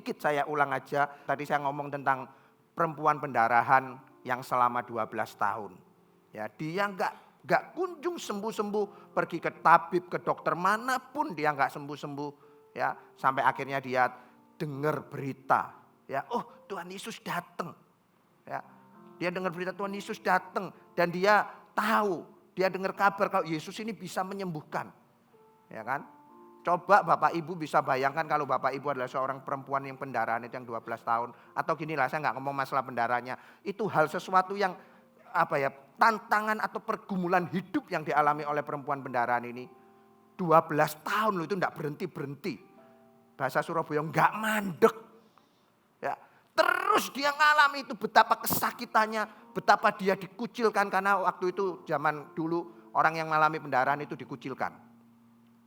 sedikit saya ulang aja. Tadi saya ngomong tentang perempuan pendarahan yang selama 12 tahun. Ya, dia nggak kunjung sembuh-sembuh, pergi ke tabib, ke dokter manapun dia nggak sembuh-sembuh. Ya, sampai akhirnya dia dengar berita. Ya, oh Tuhan Yesus datang. Ya, dia dengar berita Tuhan Yesus datang dan dia tahu, dia dengar kabar kalau Yesus ini bisa menyembuhkan. Ya kan? Coba Bapak Ibu bisa bayangkan kalau Bapak Ibu adalah seorang perempuan yang pendarahan itu yang 12 tahun. Atau ginilah, saya nggak ngomong masalah pendarahannya. Itu hal sesuatu yang tantangan atau pergumulan hidup yang dialami oleh perempuan pendarahan ini. 12 tahun loh, itu enggak berhenti-berhenti. Bahasa Surabaya enggak mandek. Ya, terus dia ngalami itu betapa kesakitannya, betapa dia dikucilkan karena waktu itu zaman dulu orang yang mengalami pendarahan itu dikucilkan.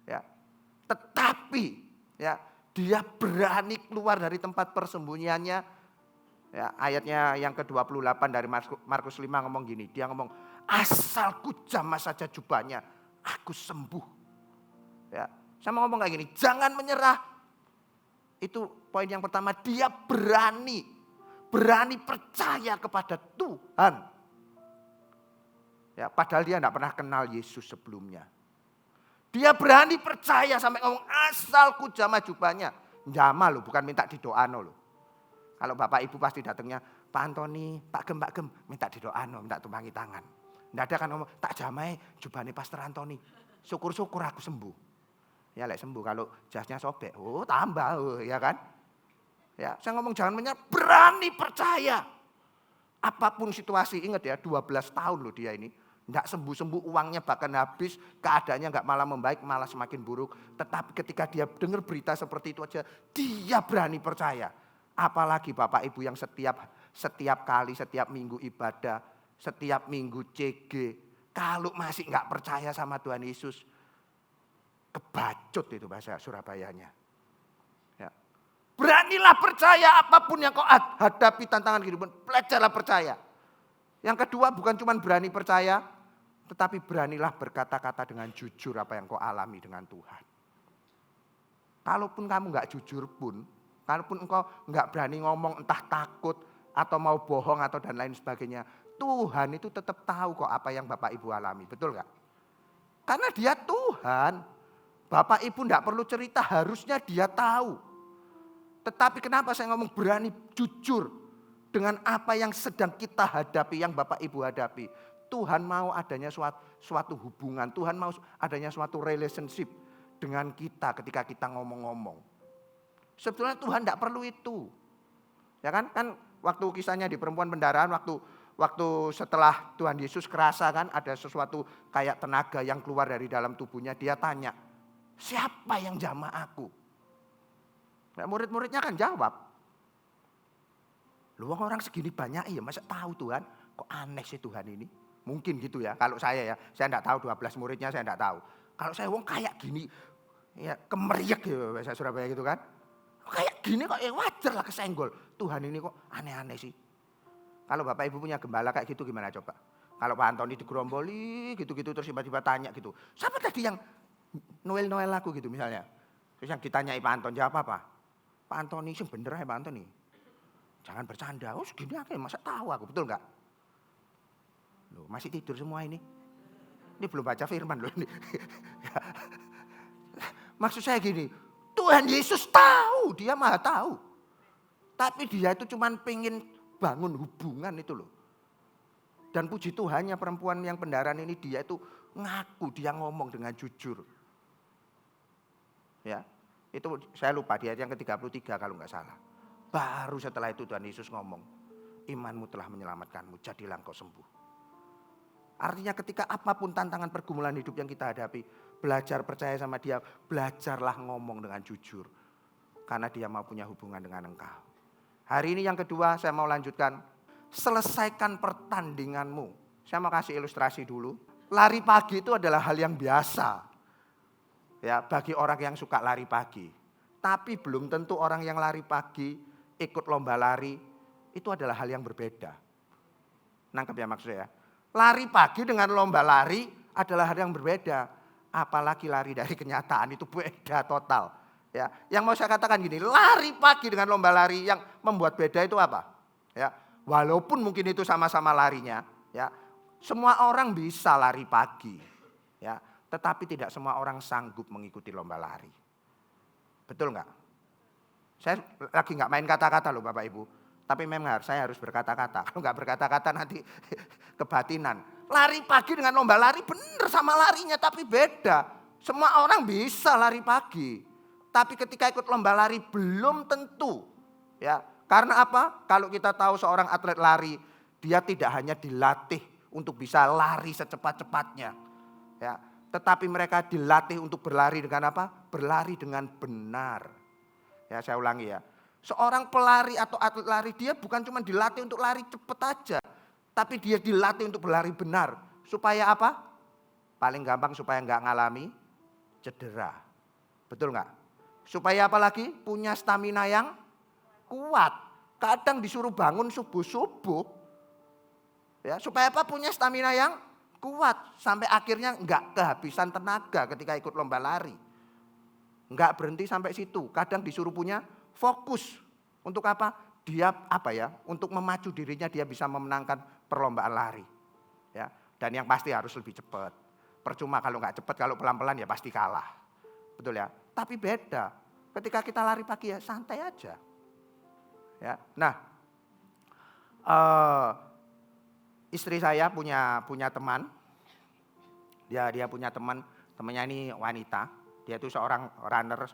Ya. Tetapi ya, dia berani keluar dari tempat persembunyiannya. Ya, ayatnya yang ke-28 dari Markus 5 ngomong gini. Dia ngomong, asal ku jamah saja jubahnya, aku sembuh. Ya, sama ngomong kayak gini, jangan menyerah. Itu poin yang pertama, dia berani percaya kepada Tuhan. Ya, padahal dia tidak pernah kenal Yesus sebelumnya. Dia berani percaya sampai ngomong asal ku jamah jubahnya. Jamah loh, bukan minta didoano loh. Kalau Bapak Ibu pasti datangnya, Pak Antoni, Pak Gem, minta didoano, minta tumpangi tangan. Tidak ada kan ngomong, tak jamai jubahnya Pastor Antoni. Syukur-syukur aku sembuh. Ya lek sembuh, kalau jasnya sobek, oh tambah, ya kan. Ya, saya ngomong jangan menyerah, berani percaya. Apapun situasi, ingat ya 12 tahun loh dia ini. Tidak sembuh-sembuh, uangnya bahkan habis, keadaannya nggak malah membaik, malah semakin buruk. Tetapi ketika dia dengar berita seperti itu aja, dia berani percaya. Apalagi Bapak Ibu yang setiap kali, setiap minggu ibadah, setiap minggu CG. Kalau masih nggak percaya sama Tuhan Yesus, kebacut itu bahasa Surabayanya. Ya. Beranilah percaya apapun yang kau hadapi tantangan kehidupan, belajarlah percaya. Yang kedua bukan cuma berani percaya, tetapi beranilah berkata-kata dengan jujur apa yang kau alami dengan Tuhan. Kalaupun kamu nggak jujur pun, kalaupun engkau nggak berani ngomong entah takut atau mau bohong atau dan lain sebagainya, Tuhan itu tetap tahu kok apa yang Bapak Ibu alami, betul nggak? Karena dia Tuhan, Bapak Ibu nggak perlu cerita, harusnya dia tahu. Tetapi kenapa saya ngomong berani jujur dengan apa yang sedang kita hadapi, yang Bapak Ibu hadapi. Tuhan mau adanya suatu hubungan, Tuhan mau adanya suatu relationship dengan kita ketika kita ngomong-ngomong. Sebetulnya Tuhan tidak perlu itu. Ya kan waktu kisahnya di perempuan pendarahan, waktu setelah Tuhan Yesus kerasa kan ada sesuatu kayak tenaga yang keluar dari dalam tubuhnya, dia tanya, siapa yang jamah aku? Nah, murid-muridnya kan jawab, lu orang segini banyak ya masa tahu Tuhan, kok aneh sih Tuhan ini. Mungkin gitu ya, kalau saya tidak tahu 12 muridnya saya tidak tahu. Kalau saya wong kayak gini, ya kemeriak gitu bahasa Surabaya gitu kan. Kayak gini kok ya wajar lah kesenggol. Tuhan ini kok aneh-aneh sih. Kalau Bapak Ibu punya gembala kayak gitu gimana coba? Kalau Pak Antoni digeromboli gitu-gitu terus tiba-tiba tanya gitu. Siapa tadi yang Noel aku gitu misalnya. Terus yang ditanyai Pak Anton jawab apa? Pak Antoni sih bener ya Pak Antoni. Jangan bercanda, oh segini aja masa tahu aku, betul enggak? Loh, masih tidur semua ini. Ini belum baca firman loh ini. Maksud saya gini, Tuhan Yesus tahu, dia maha tahu. Tapi dia itu cuma pengen bangun hubungan itu loh. Dan puji Tuhannya perempuan yang pendarahan ini dia itu ngaku, dia ngomong dengan jujur. Ya, itu saya lupa di ayat yang ke-33 kalau enggak salah. Baru setelah itu Tuhan Yesus ngomong, imanmu telah menyelamatkanmu, jadilah engkau sembuh. Artinya ketika apapun tantangan pergumulan hidup yang kita hadapi, belajar percaya sama dia, belajarlah ngomong dengan jujur. Karena dia mau punya hubungan dengan engkau. Hari ini yang kedua saya mau lanjutkan, selesaikan pertandinganmu. Saya mau kasih ilustrasi dulu. Lari pagi itu adalah hal yang biasa. Ya, bagi orang yang suka lari pagi. Tapi belum tentu orang yang lari pagi ikut lomba lari itu adalah hal yang berbeda. Nangkep ya maksudnya ya. Lari pagi dengan lomba lari adalah hal yang berbeda. Apalagi lari dari kenyataan itu beda total. Ya, yang mau saya katakan gini, lari pagi dengan lomba lari yang membuat beda itu apa? Ya, walaupun mungkin itu sama-sama larinya, ya, semua orang bisa lari pagi, ya, tetapi tidak semua orang sanggup mengikuti lomba lari. Betul nggak? Saya lagi nggak main kata-kata loh Bapak Ibu, tapi memang saya harus berkata-kata. Kalau nggak berkata-kata nanti kebatinan. Lari pagi dengan lomba lari bener sama larinya, tapi beda. Semua orang bisa lari pagi. Tapi ketika ikut lomba lari belum tentu. Ya, karena apa? Kalau kita tahu seorang atlet lari, dia tidak hanya dilatih untuk bisa lari secepat-cepatnya. Ya, tetapi mereka dilatih untuk berlari dengan apa? Berlari dengan benar. Ya, saya ulangi ya. Seorang pelari atau atlet lari, dia bukan cuma dilatih untuk lari cepat aja. Tapi dia dilatih untuk berlari benar. Supaya apa? Paling gampang supaya nggak ngalami cedera. Betul nggak? Supaya apa lagi? Punya stamina yang kuat. Kadang disuruh bangun subuh-subuh. Ya, supaya apa? Punya stamina yang kuat. Sampai akhirnya enggak kehabisan tenaga ketika ikut lomba lari. Enggak berhenti sampai situ. Kadang disuruh punya fokus. Untuk apa? Dia apa ya? Untuk memacu dirinya dia bisa memenangkan perlombaan lari. Ya, dan yang pasti harus lebih cepat. Percuma kalau enggak cepat, kalau pelan-pelan ya pasti kalah. Betul ya? Tapi beda. Ketika kita lari pagi ya santai aja. Ya. Nah, istri saya punya teman. Dia punya temannya ini wanita. Dia itu seorang runner,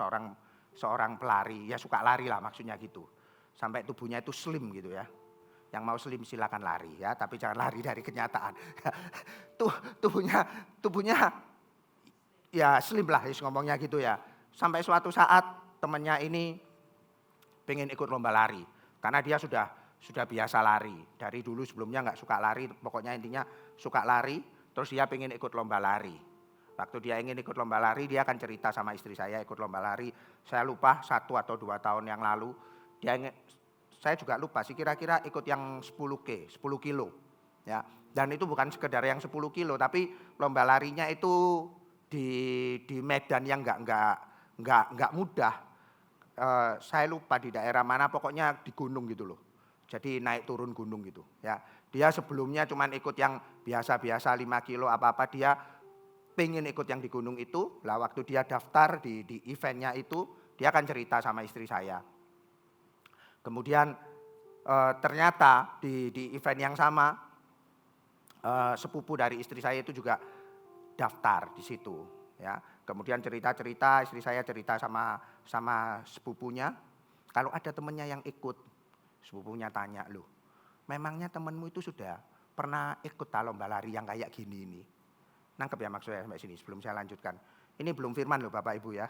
seorang pelari. Ya suka lari lah maksudnya gitu. Sampai tubuhnya itu slim gitu ya. Yang mau slim silakan lari ya, tapi jangan lari dari kenyataan. Tubuhnya ya slim lah ngomongnya gitu ya. Sampai suatu saat temannya ini pengen ikut lomba lari. Karena dia sudah biasa lari. Dari dulu sebelumnya nggak suka lari, pokoknya intinya suka lari. Terus dia pengen ikut lomba lari. Waktu dia ingin ikut lomba lari, dia akan cerita sama istri saya ikut lomba lari. Saya lupa 1 atau 2 tahun yang lalu. Saya juga lupa sih kira-kira ikut yang 10 kilo. Ya. Dan itu bukan sekedar yang 10 kilo, tapi lomba larinya itu di medan yang enggak mudah. Saya lupa di daerah mana, pokoknya di gunung gitu loh. Jadi naik turun gunung gitu ya. Dia sebelumnya cuman ikut yang biasa-biasa 5 kilo apa-apa, dia pengen ikut yang di gunung itu. Lah waktu dia daftar di eventnya itu, dia akan cerita sama istri saya. Kemudian ternyata di event yang sama sepupu dari istri saya itu juga daftar di situ ya. Kemudian cerita-cerita, istri saya cerita sama sepupunya, kalau ada temennya yang ikut. Sepupunya tanya, loh memangnya temenmu itu sudah pernah ikut lomba lari yang kayak gini ini? Nangkep ya maksudnya sampai sini sebelum saya lanjutkan. Ini belum firman loh Bapak Ibu ya.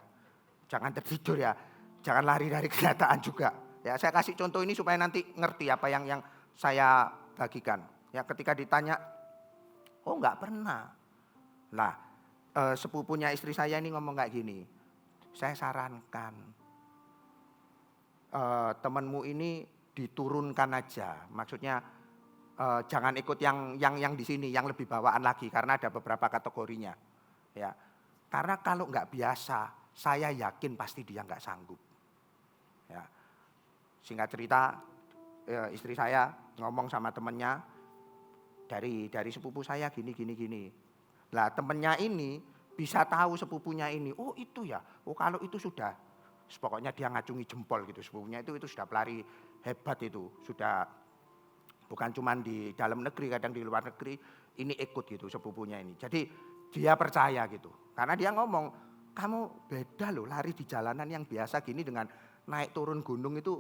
Jangan tertidur ya, jangan lari dari kenyataan juga. Ya, saya kasih contoh ini supaya nanti ngerti apa yang saya bagikan. Ya, ketika ditanya, oh enggak pernah. Lah, sepupunya istri saya ini ngomong kayak gini, saya sarankan temanmu ini diturunkan aja, maksudnya jangan ikut yang di sini, yang lebih bawaan lagi karena ada beberapa kategorinya, ya. Karena kalau nggak biasa, saya yakin pasti dia nggak sanggup. Ya. Singkat cerita, istri saya ngomong sama temannya dari sepupu saya gini. Lah temennya ini bisa tahu sepupunya ini, oh itu ya, oh kalau itu sudah, pokoknya dia ngacungi jempol gitu, sepupunya itu sudah pelari hebat itu, sudah bukan cuma di dalam negeri, kadang di luar negeri, ini ikut gitu sepupunya ini. Jadi dia percaya gitu, karena dia ngomong, kamu beda loh lari di jalanan yang biasa gini dengan naik turun gunung itu,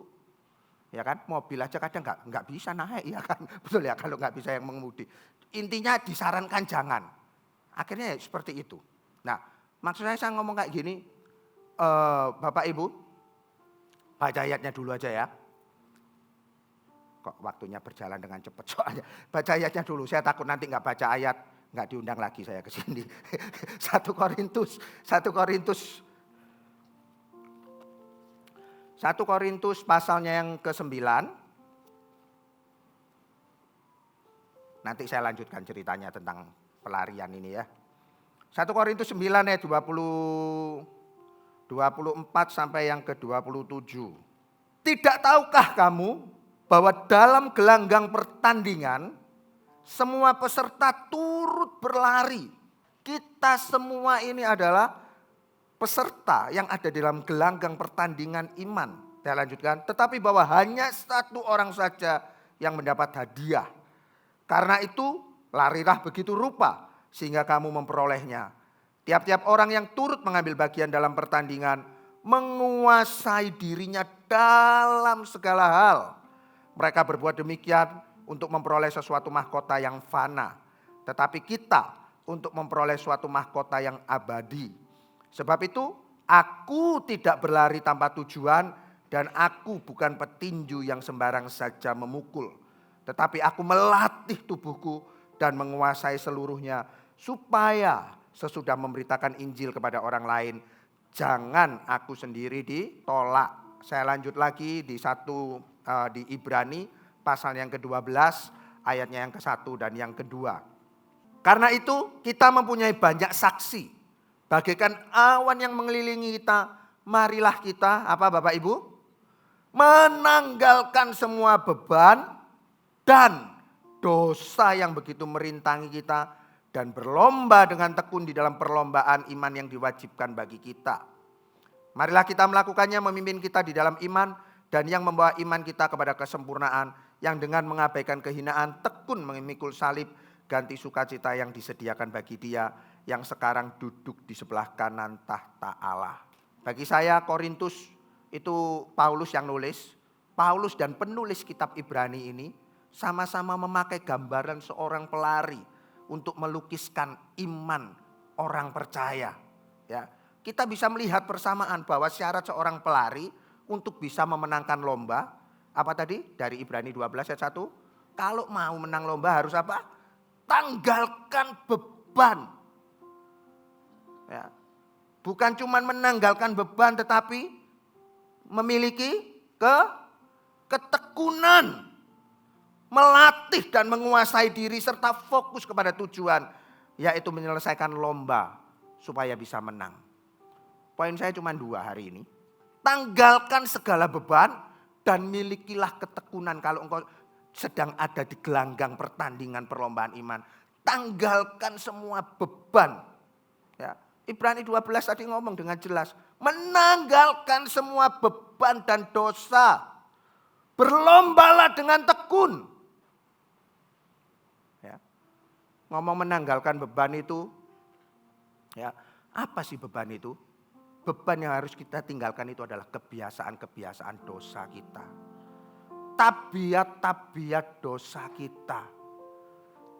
ya kan, mobil aja kadang nggak bisa naik, ya kan, betul ya kalau nggak bisa yang mengemudi. Intinya disarankan jangan. Akhirnya ya seperti itu. Nah, maksud saya ngomong kayak gini, Bapak Ibu, baca ayatnya dulu aja ya. Kok waktunya berjalan dengan cepat soalnya. Baca ayatnya dulu, saya takut nanti nggak baca ayat, nggak diundang lagi saya ke sini. 1 Korintus pasalnya yang ke-9. Nanti saya lanjutkan ceritanya tentang pelarian ini ya. 1 Korintus 9 ayat 22 24 sampai yang ke-27. Tidak tahukah kamu bahwa dalam gelanggang pertandingan semua peserta turut berlari. Kita semua ini adalah peserta yang ada dalam gelanggang pertandingan iman. Saya lanjutkan, tetapi bahwa hanya satu orang saja yang mendapat hadiah. Karena itu larilah begitu rupa sehingga kamu memperolehnya. Tiap-tiap orang yang turut mengambil bagian dalam pertandingan menguasai dirinya dalam segala hal. Mereka berbuat demikian untuk memperoleh sesuatu mahkota yang fana. Tetapi kita untuk memperoleh suatu mahkota yang abadi. Sebab itu aku tidak berlari tanpa tujuan dan aku bukan petinju yang sembarang saja memukul. Tetapi aku melatih tubuhku dan menguasai seluruhnya supaya sesudah memberitakan Injil kepada orang lain, jangan aku sendiri ditolak. Saya lanjut lagi di Ibrani pasal yang ke-12 ayatnya yang ke-1 dan yang kedua. Karena itu kita mempunyai banyak saksi. Bagaikan awan yang mengelilingi kita, marilah kita apa Bapak Ibu? Menanggalkan semua beban dan dosa yang begitu merintangi kita. Dan berlomba dengan tekun di dalam perlombaan iman yang diwajibkan bagi kita. Marilah kita melakukannya, memimpin kita di dalam iman dan yang membawa iman kita kepada kesempurnaan, yang dengan mengabaikan kehinaan tekun memikul salib, ganti sukacita yang disediakan bagi Dia yang sekarang duduk di sebelah kanan tahta Allah. Bagi saya Korintus itu Paulus yang nulis. Paulus dan penulis kitab Ibrani ini sama-sama memakai gambaran seorang pelari untuk melukiskan iman orang percaya. Ya, kita bisa melihat persamaan bahwa syarat seorang pelari untuk bisa memenangkan lomba, apa tadi? Dari Ibrani 12 ayat 1. Kalau mau menang lomba harus apa? Tanggalkan beban. Ya. Bukan cuma menanggalkan beban tetapi memiliki ketekunan. Melatih dan menguasai diri serta fokus kepada tujuan, yaitu menyelesaikan lomba supaya bisa menang. Poin saya cuma 2 hari ini. Tanggalkan segala beban dan milikilah ketekunan. Kalau engkau sedang ada di gelanggang pertandingan perlombaan iman, tanggalkan semua beban. Ya, Ibrani 12 tadi ngomong dengan jelas, menanggalkan semua beban dan dosa. Berlombalah dengan tekun. Ngomong menanggalkan beban itu, ya apa sih beban itu? Beban yang harus kita tinggalkan itu adalah kebiasaan-kebiasaan dosa kita. Tabiat-tabiat dosa kita.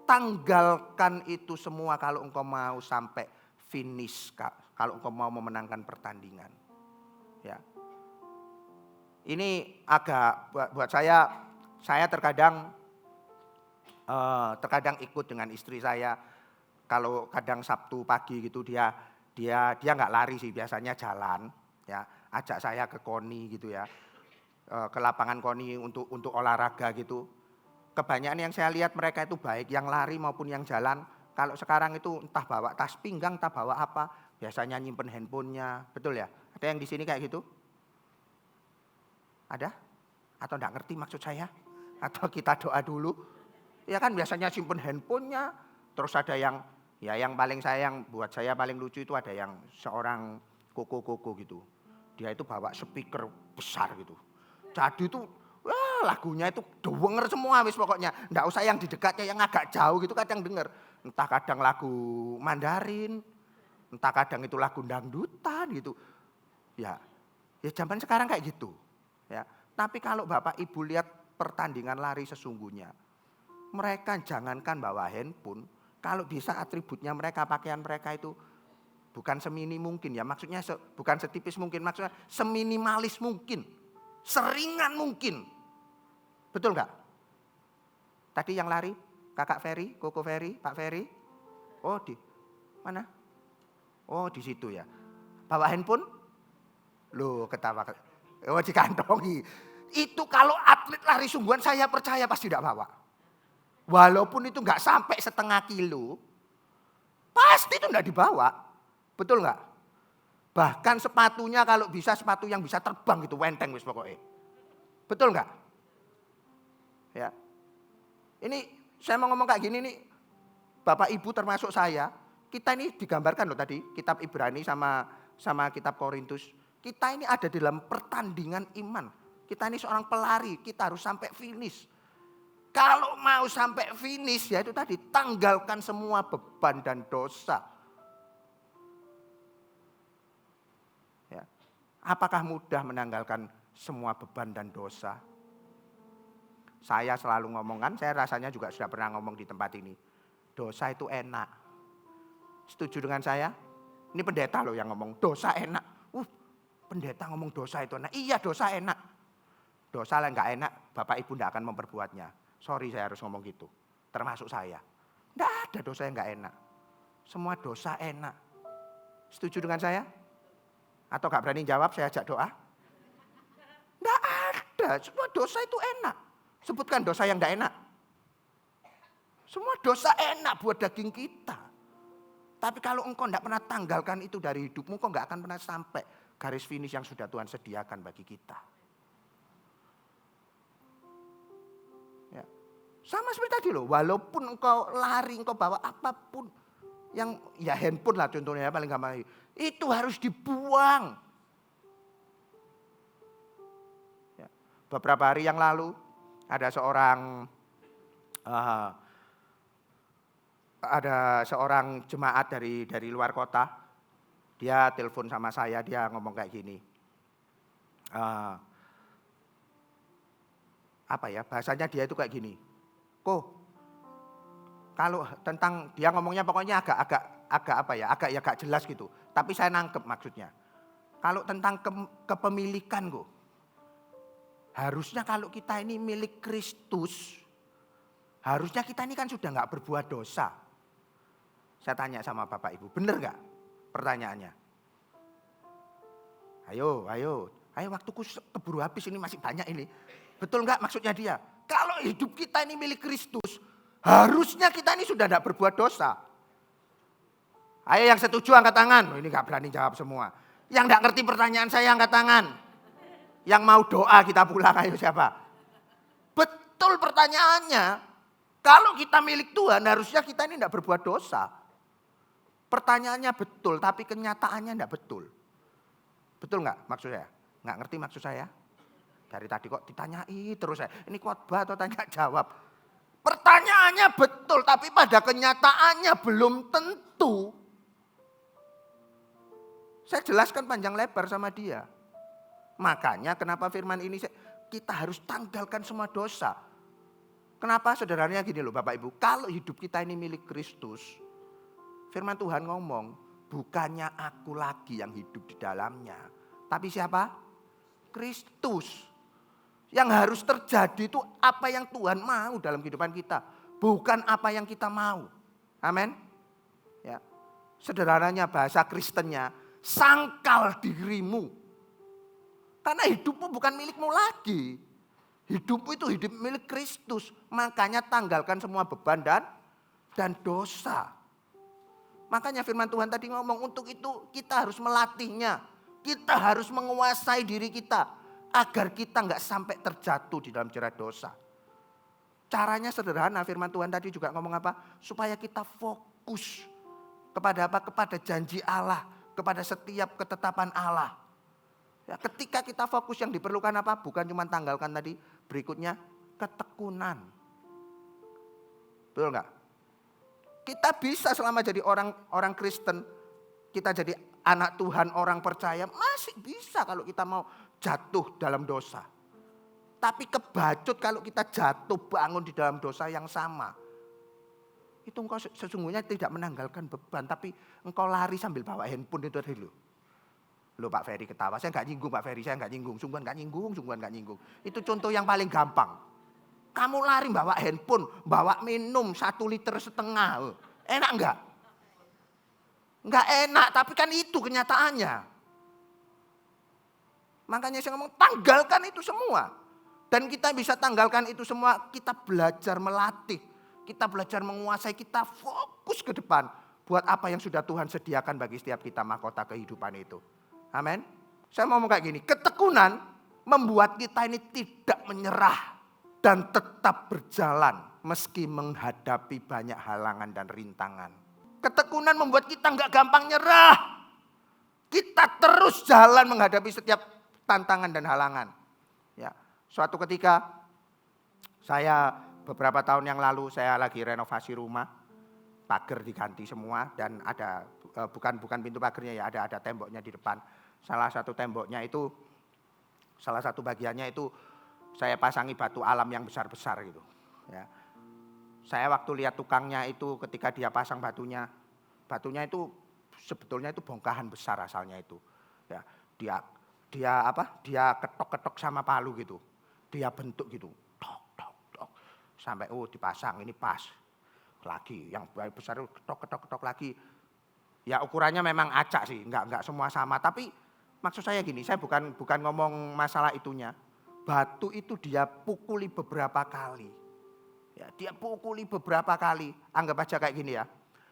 Tanggalkan itu semua kalau engkau mau sampai finish, kalau engkau mau memenangkan pertandingan. Ya. Ini agak buat saya terkadang ikut dengan istri saya. Kalau kadang Sabtu pagi gitu dia nggak lari sih, biasanya jalan. Ya, ajak saya ke KONI gitu ya, ke lapangan KONI untuk olahraga gitu. Kebanyakan yang saya lihat mereka itu baik yang lari maupun yang jalan. Kalau sekarang itu entah bawa tas pinggang, entah bawa apa, biasanya nyimpen handphonenya, betul ya? Ada yang di sini kayak gitu? Ada? Atau enggak ngerti maksud saya? Atau kita doa dulu? Ya kan biasanya simpen handphonenya, terus ada yang buat saya paling lucu itu ada yang seorang koko gitu. Dia itu bawa speaker besar gitu. Jadi itu lagunya itu denger semua wis pokoknya. Nggak usah yang di dekatnya, yang agak jauh gitu kadang denger. Entah kadang lagu Mandarin, entah kadang itu lagu dangdutan gitu. Ya zaman sekarang kayak gitu. Ya, tapi kalau Bapak Ibu lihat pertandingan lari sesungguhnya, mereka jangankan bawa handphone, kalau bisa atributnya mereka, pakaian mereka itu bukan semini mungkin ya, maksudnya bukan setipis mungkin, maksudnya seminimalis mungkin, seringan mungkin. Betul nggak? Tadi yang lari, Kakak Ferry, Koko Ferry, Pak Ferry? Oh di mana? Oh di situ ya. Bawa handphone? Loh ketawa. Oh dikantongi. Itu kalau atlet lari sungguhan saya percaya pasti tidak bawa. Walaupun itu nggak sampai setengah kilo, pasti itu nggak dibawa, betul nggak? Bahkan sepatunya kalau bisa sepatu yang bisa terbang gitu, wenteng wis pokoknya. Betul enggak? Ya. Ini saya mau ngomong kayak gini nih, Bapak Ibu termasuk saya, kita ini digambarkan loh tadi, kitab Ibrani sama kitab Korintus. Kita ini ada dalam pertandingan iman. Kita ini seorang pelari, kita harus sampai finish. Kalau mau sampai finish ya itu tadi, tanggalkan semua beban dan dosa. Ya. Apakah mudah menanggalkan semua beban dan dosa? Saya selalu ngomongkan, saya rasanya juga sudah pernah ngomong di tempat ini. Dosa itu enak. Setuju dengan saya? Ini pendeta loh yang ngomong, dosa enak. Pendeta ngomong dosa itu enak. Iya dosa enak. Dosa yang gak enak, Bapak Ibu tidak akan memperbuatnya. Sorry saya harus ngomong gitu. Termasuk saya. Tidak ada dosa yang gak enak. Semua dosa enak. Setuju dengan saya? Atau gak berani jawab, saya ajak doa? Tidak ada, semua dosa itu enak. Sebutkan dosa yang tidak enak. Semua dosa enak buat daging kita. Tapi kalau engkau tidak pernah tanggalkan itu dari hidupmu, engkau gak akan pernah sampai garis finish yang sudah Tuhan sediakan bagi kita. Ya. Sama seperti tadi loh, walaupun engkau lari, engkau bawa apapun. Yang ya handphone lah contohnya paling gampang. Itu harus dibuang. Ya. Beberapa hari yang lalu ada seorang jemaat dari luar kota. Dia telepon sama saya, dia ngomong kayak gini. Bahasanya dia itu kayak gini. Kalau tentang dia ngomongnya pokoknya agak jelas gitu. Tapi saya nangkep maksudnya. Kalau tentang kepemilikan harusnya kalau kita ini milik Kristus, harusnya kita ini kan sudah nggak berbuat dosa. Saya tanya sama Bapak Ibu, bener nggak pertanyaannya? Ayo, waktuku keburu habis ini masih banyak ini. Betul nggak maksudnya dia? Kalau hidup kita ini milik Kristus, harusnya kita ini sudah tidak berbuat dosa. Ayo yang setuju angkat tangan. Ini gak berani jawab semua. Yang gak ngerti pertanyaan saya angkat tangan. Yang mau doa kita pulang, ayo siapa? Betul pertanyaannya. Kalau kita milik Tuhan harusnya kita ini tidak berbuat dosa. Pertanyaannya betul tapi kenyataannya tidak betul. Betul gak maksud saya? Gak ngerti maksud saya? Dari tadi kok ditanyai terus saya. Ini khotbah atau tanya jawab? Pertanyaannya betul, tapi pada kenyataannya belum tentu. Saya jelaskan panjang lebar sama dia. Makanya kenapa firman ini kita harus tanggalkan semua dosa. Kenapa? Sederhananya gini loh Bapak Ibu. Kalau hidup kita ini milik Kristus, firman Tuhan ngomong, bukannya aku lagi yang hidup di dalamnya. Tapi siapa? Kristus. Yang harus terjadi itu apa yang Tuhan mau dalam kehidupan kita. Bukan apa yang kita mau. Amin. Ya. Sederhananya bahasa Kristennya, sangkal dirimu. Karena hidupmu bukan milikmu lagi. Hidupmu itu hidup milik Kristus. Makanya tanggalkan semua beban dan dosa. Makanya firman Tuhan tadi ngomong, untuk itu kita harus melatihnya. Kita harus menguasai diri kita. Agar kita nggak sampai terjatuh di dalam jerat dosa. Caranya sederhana, firman Tuhan tadi juga ngomong apa? Supaya kita fokus kepada apa? Kepada janji Allah, kepada setiap ketetapan Allah. Ya, ketika kita fokus yang diperlukan apa? Bukan cuma tanggalkan tadi, berikutnya ketekunan. Betul nggak? Kita bisa selama jadi orang Kristen, kita jadi anak Tuhan, orang percaya, masih bisa kalau kita mau jatuh dalam dosa. Tapi kebacut kalau kita jatuh bangun di dalam dosa yang sama. Itu engkau sesungguhnya tidak menanggalkan beban, tapi engkau lari sambil bawa handphone itu tadi loh. Loh Pak Ferry ketawa, saya enggak nyinggung Pak Ferry, saya enggak nyinggung, sungguhan enggak nyinggung. Itu contoh yang paling gampang. Kamu lari bawa handphone, bawa minum 1,5 liter. Enak enggak? Enggak enak, tapi kan itu kenyataannya. Makanya saya ngomong tanggalkan itu semua. Dan kita bisa tanggalkan itu semua, kita belajar melatih. Kita belajar menguasai, kita fokus ke depan. Buat apa yang sudah Tuhan sediakan bagi setiap kita mahkota kehidupan itu. Amin. Saya mau ngomong kayak gini, ketekunan membuat kita ini tidak menyerah dan tetap berjalan meski menghadapi banyak halangan dan rintangan. Ketekunan membuat kita nggak gampang nyerah. Kita terus jalan menghadapi setiap tantangan dan halangan. Ya, suatu ketika saya beberapa tahun yang lalu saya lagi renovasi rumah, pagar diganti semua dan ada bukan pintu pagarnya ya, ada temboknya di depan. Salah satu temboknya itu, salah satu bagiannya itu saya pasangi batu alam yang besar-besar gitu. Ya. Saya waktu lihat tukangnya itu ketika dia pasang batunya itu sebetulnya itu bongkahan besar asalnya itu. Ya, dia ketok-ketok sama palu gitu. Dia bentuk gitu. Tok tok tok. Sampai dipasang ini pas. Lagi yang besar itu ketok lagi. Ya ukurannya memang acak sih, enggak semua sama, tapi maksud saya gini, saya bukan ngomong masalah itunya. Batu itu dia pukuli beberapa kali. Ya, dia pukuli beberapa kali. Anggap aja kayak gini ya.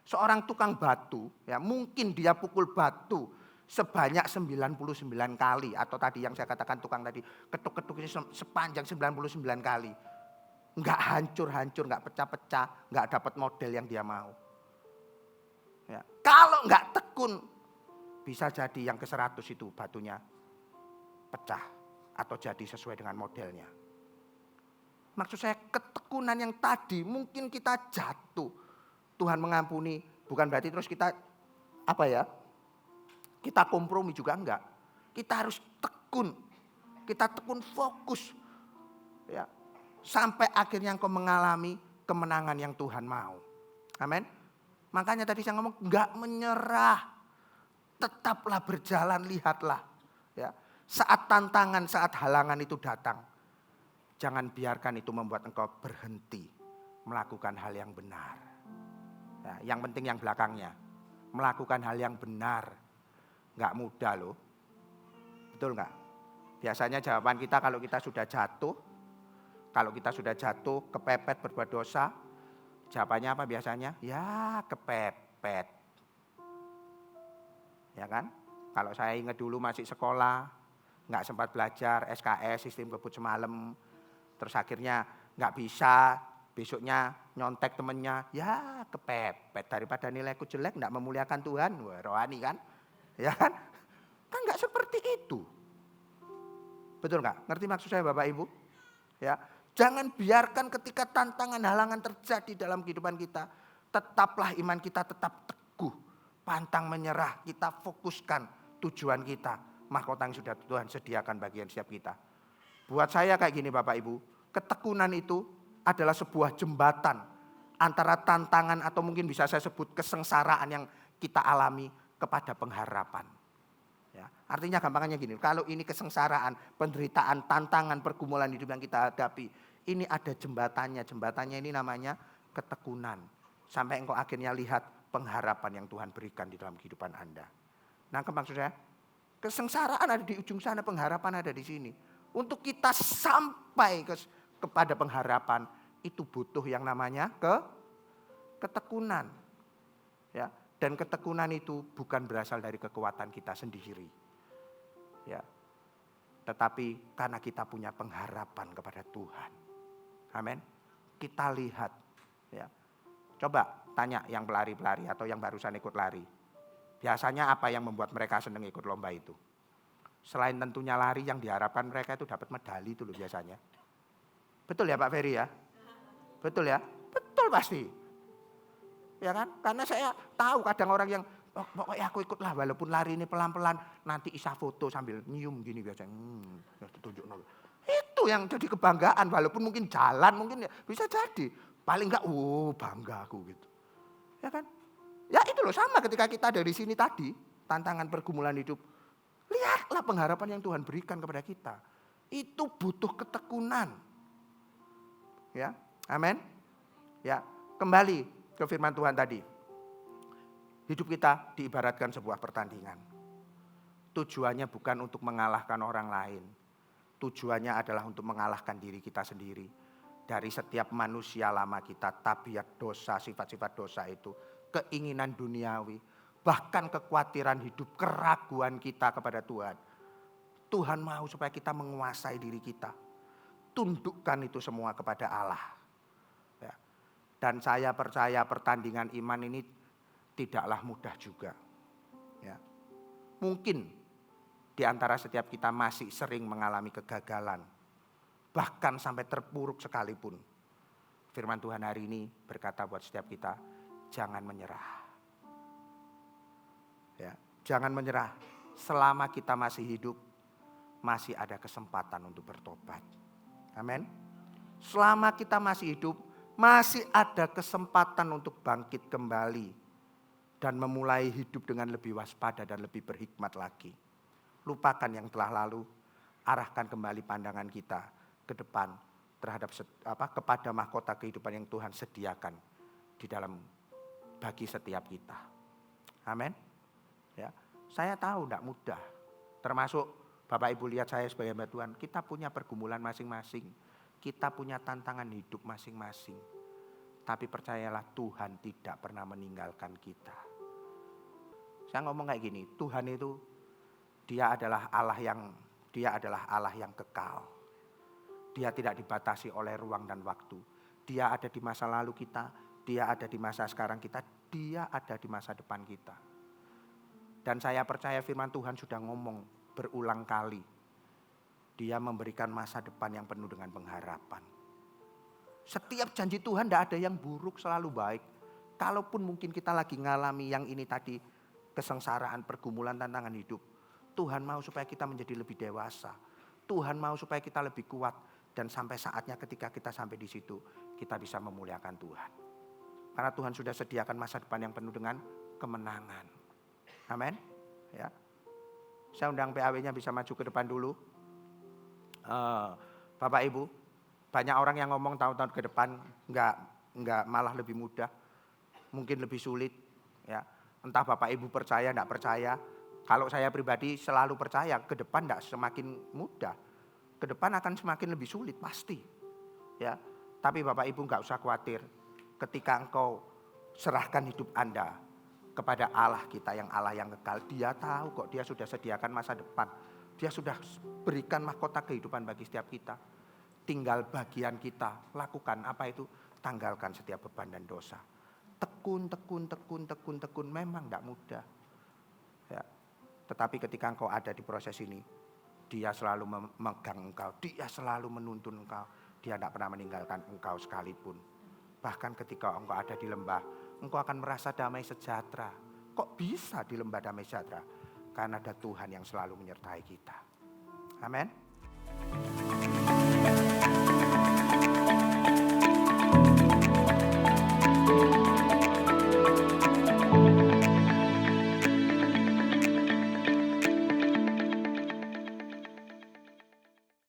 Seorang tukang batu, ya mungkin dia pukul batu sebanyak 99 kali. Atau tadi yang saya katakan tukang tadi, ketuk-ketuk ini sepanjang 99 kali. Enggak hancur-hancur, enggak pecah-pecah, enggak dapat model yang dia mau. Ya, kalau enggak tekun, bisa jadi yang ke-100 itu batunya pecah atau jadi sesuai dengan modelnya. Maksud saya ketekunan yang tadi mungkin kita jatuh. Tuhan mengampuni, bukan berarti terus kita kita kompromi juga enggak. Kita harus tekun. Kita tekun fokus. Ya, sampai akhirnya engkau mengalami kemenangan yang Tuhan mau. Amin. Makanya tadi saya ngomong enggak menyerah. Tetaplah berjalan, lihatlah. Ya. Saat tantangan, saat halangan itu datang. Jangan biarkan itu membuat engkau berhenti melakukan hal yang benar. Ya, yang penting yang belakangnya. Melakukan hal yang benar. Enggak mudah loh. Betul enggak? Biasanya jawaban kita kalau kita sudah jatuh, kepepet berbuat dosa. Jawabannya apa biasanya? Ya kepepet. Ya kan? Kalau saya ingat dulu masih sekolah, nggak sempat belajar SKS, sistem kebut semalam. Terus akhirnya nggak bisa, besoknya nyontek temennya, ya kepepet. Daripada nilaiku jelek, nggak memuliakan Tuhan, wah rohani kan? Ya kan? Kan nggak seperti itu. Betul nggak? Ngerti maksud saya Bapak Ibu? Ya. Jangan biarkan ketika tantangan halangan terjadi dalam kehidupan kita. Tetaplah iman kita tetap teguh. Pantang menyerah. Kita fokuskan tujuan kita. Mahkota yang sudah Tuhan sediakan bagian setiap kita. Buat saya kayak gini Bapak Ibu. Ketekunan itu adalah sebuah jembatan. Antara tantangan atau mungkin bisa saya sebut kesengsaraan yang kita alami kepada pengharapan. Ya, artinya gampangnya gini, kalau ini kesengsaraan, penderitaan, tantangan, pergumulan hidup yang kita hadapi, ini ada jembatannya. Jembatannya ini namanya ketekunan. Sampai engkau akhirnya lihat pengharapan yang Tuhan berikan di dalam kehidupan Anda. Nah, maksud saya, kesengsaraan ada di ujung sana, pengharapan ada di sini. Untuk kita sampai kepada pengharapan, itu butuh yang namanya ketekunan. Ya. Dan ketekunan itu bukan berasal dari kekuatan kita sendiri. Ya. Tetapi karena kita punya pengharapan kepada Tuhan. Amin. Kita lihat. Ya. Coba tanya yang pelari-pelari atau yang barusan ikut lari. Biasanya apa yang membuat mereka senang ikut lomba itu? Selain tentunya lari, yang diharapkan mereka itu dapat medali itu loh biasanya. Betul ya Pak Ferry ya? Betul ya? Betul pasti. Ya kan? Karena saya tahu kadang orang yang pokoknya aku ikutlah walaupun lari ini pelan-pelan nanti isa foto sambil nyium gini biasanya. Tunjuk nol. Itu yang jadi kebanggaan walaupun mungkin jalan mungkin ya bisa jadi. Paling enggak bangga aku gitu. Ya kan? Ya itu loh sama ketika kita dari sini tadi tantangan pergumulan hidup. Lihatlah pengharapan yang Tuhan berikan kepada kita. Itu butuh ketekunan. Ya. Amin. Ya, kembali ke firman Tuhan tadi. Hidup kita diibaratkan sebuah pertandingan. Tujuannya bukan untuk mengalahkan orang lain. Tujuannya adalah untuk mengalahkan diri kita sendiri. Dari setiap manusia lama kita, tabiat dosa, sifat-sifat dosa itu. Keinginan duniawi. bahkan kekhawatiran hidup, keraguan kita kepada Tuhan. Tuhan mau supaya kita menguasai diri kita. Tundukkan itu semua kepada Allah. Ya. Dan saya percaya pertandingan iman ini tidaklah mudah juga. Ya. Mungkin di antara setiap kita masih sering mengalami kegagalan. Bahkan sampai terpuruk sekalipun. Firman Tuhan hari ini berkata buat setiap kita, jangan menyerah. Ya, jangan menyerah. Selama kita masih hidup, masih ada kesempatan untuk bertobat. Amin. Selama kita masih hidup, masih ada kesempatan untuk bangkit kembali dan memulai hidup dengan lebih waspada dan lebih berhikmat lagi. Lupakan yang telah lalu, arahkan kembali pandangan kita ke depan terhadap kepada mahkota kehidupan yang Tuhan sediakan di dalam bagi setiap kita. Amin. Ya, saya tahu tidak mudah. Termasuk Bapak Ibu lihat saya sebagai hamba Tuhan, kita punya pergumulan masing-masing. Kita punya tantangan hidup masing-masing. Tapi percayalah Tuhan tidak pernah meninggalkan kita. Saya ngomong kayak gini, Tuhan itu Dia adalah Allah yang kekal. Dia tidak dibatasi oleh ruang dan waktu. Dia ada di masa lalu kita, Dia ada di masa sekarang kita, Dia ada di masa depan kita. Dan saya percaya firman Tuhan sudah ngomong berulang kali. Dia memberikan masa depan yang penuh dengan pengharapan. Setiap janji Tuhan tidak ada yang buruk, selalu baik. Kalaupun mungkin kita lagi ngalami yang ini tadi, kesengsaraan, pergumulan, tantangan hidup. Tuhan mau supaya kita menjadi lebih dewasa. Tuhan mau supaya kita lebih kuat. Dan sampai saatnya ketika kita sampai di situ, kita bisa memuliakan Tuhan. Karena Tuhan sudah sediakan masa depan yang penuh dengan kemenangan. Amin. Ya. Saya undang PAW-nya bisa maju ke depan dulu. Bapak Ibu, banyak orang yang ngomong tahun-tahun ke depan enggak malah lebih mudah. Mungkin lebih sulit. Ya. Entah Bapak Ibu percaya enggak percaya. Kalau saya pribadi selalu percaya ke depan enggak semakin mudah. Ke depan akan semakin lebih sulit pasti. Ya. Tapi Bapak Ibu enggak usah khawatir. Ketika engkau serahkan hidup Anda kepada Allah kita yang Allah yang kekal. Dia tahu kok, Dia sudah sediakan masa depan. Dia sudah berikan mahkota kehidupan bagi setiap kita. Tinggal bagian kita lakukan apa itu? Tanggalkan setiap beban dan dosa. Tekun. Memang tidak mudah. Ya. Tetapi ketika engkau ada di proses ini, Dia selalu memegang engkau. Dia selalu menuntun engkau. Dia tidak pernah meninggalkan engkau sekalipun. Bahkan ketika engkau ada di lembah, engkau akan merasa damai sejahtera. Kok bisa di lembah damai sejahtera? Karena ada Tuhan yang selalu menyertai kita. Amin.